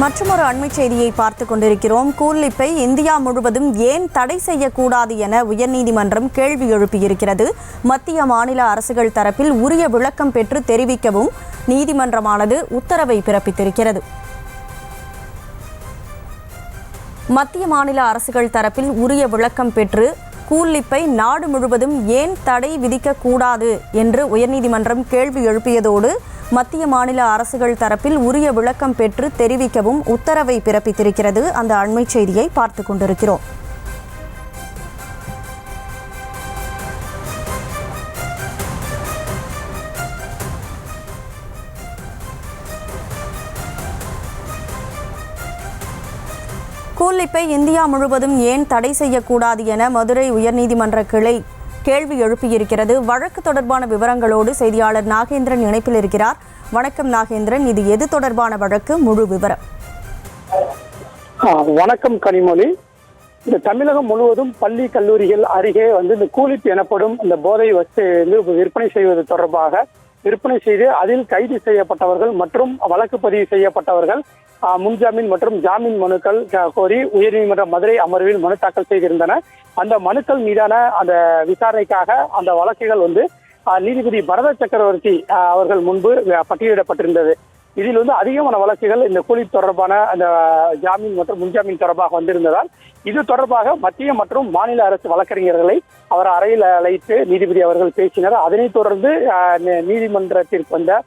மற்றொரு அண்மை செய்தியை பார்த்துக் கொண்டிருக்கிறோம். கூலிப்பை இந்தியா முழுவதும் ஏன் தடை செய்யக்கூடாது என உயர்நீதிமன்றம் கேள்வி எழுப்பியிருக்கிறது. மத்திய மாநில அரசுகள் தரப்பில் உரிய விளக்கம் பெற்று தெரிவிக்கவும் நீதிமன்றமானது உத்தரவை பிறப்பித்திருக்கிறது. மத்திய மாநில அரசுகள் தரப்பில் உரிய விளக்கம் பெற்று கூலிப்பை நாடு முழுவதும் ஏன் தடை விதிக்கக்கூடாது என்று உயர்நீதிமன்றம் கேள்வி எழுப்பியதோடு மத்திய மாநில அரசுகள் தரப்பில் உரிய விளக்கம் பெற்று தெரிவிக்கவும் உத்தரவை பிறப்பித்திருக்கிறது. அந்த அண்மை செய்தியை பார்த்துக் கொண்டிருக்கிறோம். கூலிப்பை இந்தியா முழுவதும் ஏன் தடை செய்யக்கூடாது என மதுரை உயர்நீதிமன்ற கிளை கேள்வி எழுப்பியிருக்கிறது. வழக்கு தொடர்பான விவரங்களோடு செய்தியாளர் நாகேந்திரன் இணைப்பில் இருக்கிறார். வணக்கம் நாகேந்திரன், இது எது தொடர்பான வழக்கு, முழு விவரம்? வணக்கம் கனிமொழி. இந்த தமிழகம் முழுவதும் பள்ளி கல்லூரிகள் அருகே இந்த கூலிப் எனப்படும் இந்த போதை வஸ்து விற்பனை செய்வது தொடர்பாக விற்பனை செய்து அதில் கைது செய்யப்பட்டவர்கள் மற்றும் வழக்கு பதிவு செய்யப்பட்டவர்கள் முன்ஜாமீன் மற்றும் ஜாமீன் மனுக்கள் கோரி உயர்நீதிமன்ற மதுரை அமர்வில் மனு தாக்கல் செய்திருந்தன. அந்த மனுக்கள் மீதான அந்த விசாரணைக்காக அந்த வழக்குகள் நீதிபதி பரத சக்கரவர்த்தி அவர்கள் முன்பு பட்டியலிடப்பட்டிருந்தது. இதில் அதிகமான வழக்குகள் இந்த கூலிப் தொடர்பான அந்த ஜாமீன் மற்றும் முன்ஜாமீன் தொடர்பாக வந்திருந்ததால் இது தொடர்பாக மத்திய மற்றும் மாநில அரசு வழக்கறிஞர்களை அவர் அறையில் அழைத்து நீதிபதி அவர்கள் பேசினர். அதனைத் தொடர்ந்து நீதிமன்றத்திற்கு வந்த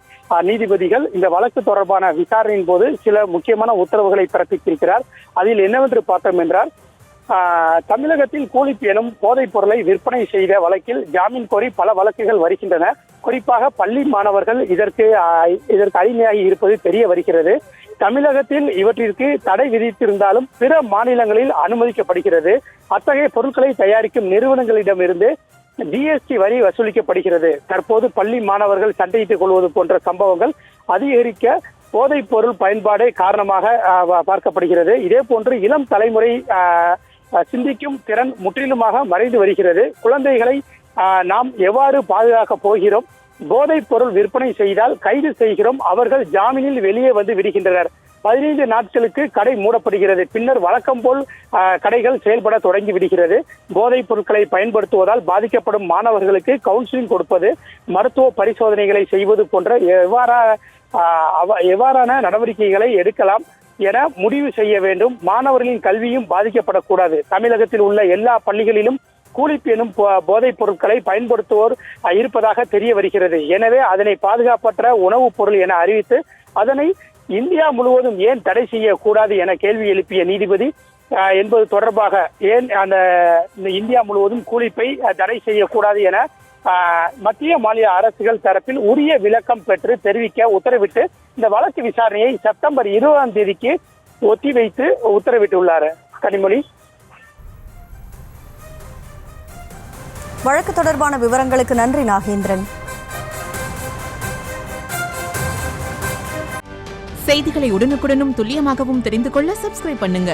நீதிபதிகள் இந்த வழக்கு தொடர்பான விசாரணையின் போது சில முக்கியமான உத்தரவுகளை பிறப்பித்திருக்கிறார். அதில் என்னவென்று பார்த்தோம் என்றால், தமிழகத்தில் கூலிப் எனும் போதைப் பொருளை விற்பனை செய்த வழக்கில் ஜாமீன் கோரி பல வழக்குகள் வருகின்றன. குறிப்பாக பள்ளி மாணவர்கள் இதற்கு அடிமையாகி இருப்பது தெரிய வருகிறது. தமிழகத்தில் இவற்றிற்கு தடை விதித்திருந்தாலும் பிற மாநிலங்களில் அனுமதிக்கப்படுகிறது. அத்தகைய பொருட்களை தயாரிக்கும் நிறுவனங்களிடமிருந்து ஜிஎஸ்டி வரி வசூலிக்கப்படுகிறது. தற்போது பள்ளி மாணவர்கள் சண்டையிட்டுக் கொள்வது போன்ற சம்பவங்கள் அதிகரிக்க போதைப் பொருள் பயன்பாடே காரணமாக பார்க்கப்படுகிறது. இதே போன்று இளம் தலைமுறை சிந்திக்கும் திறன் முற்றிலுமாக மறைந்து வருகிறது. குழந்தைகளை நாம் எவ்வாறு பாதுகாக்கப் போகிறோம்? போதைப் பொருள் விற்பனை செய்தால் கைது செய்கிறோம், அவர்கள் ஜாமீனில் வெளியே விடுகின்றனர். 15 நாட்களுக்கு கடை மூடப்படுகிறது. பின்னர் வழக்கம் போல் கடைகள் செயல்பட தொடங்கி விடுகிறது. போதைப் பொருட்களை பயன்படுத்துவதால் பாதிக்கப்படும் மாணவர்களுக்கு கவுன்சிலிங் கொடுப்பது, மருத்துவ பரிசோதனைகளை செய்வது போன்ற எவ்வாறான நடவடிக்கைகளை எடுக்கலாம் என முடிவு செய்ய வேண்டும். மாணவர்களின் கல்வியும் பாதிக்கப்படக்கூடாது. தமிழகத்தில் உள்ள எல்லா பள்ளிகளிலும் கூலிப் எனும் போதைப் பொருட்களை பயன்படுத்துவோர் இருப்பதாக தெரிய வருகிறது. எனவே அதனை பாதுகாப்பற்ற உணவுப் பொருள் என அறிவித்து அதனை இந்தியா முழுவதும் ஏன் தடை செய்யக்கூடாது என கேள்வி எழுப்பிய நீதிபதி என்பது தொடர்பாக ஏன் இந்தியா முழுவதும் கூலிப்பை தடை செய்யக்கூடாது என மத்திய மாநில அரசுகள் தரப்பில் உரிய விளக்கம் பெற்று தெரிவிக்க உத்தரவிட்டு இந்த வழக்கு விசாரணையை செப்டம்பர் 20ஆம் தேதிக்கு ஒத்திவைத்து உத்தரவிட்டுள்ளார். கனிமொழி, வழக்கு தொடர்பான விவரங்களுக்கு நன்றி நாகேந்திரன். செய்திகளை உடனுக்குடனும் துல்லியமாகவும் தெரிந்து கொள்ள சப்ஸ்கிரைப் பண்ணுங்க.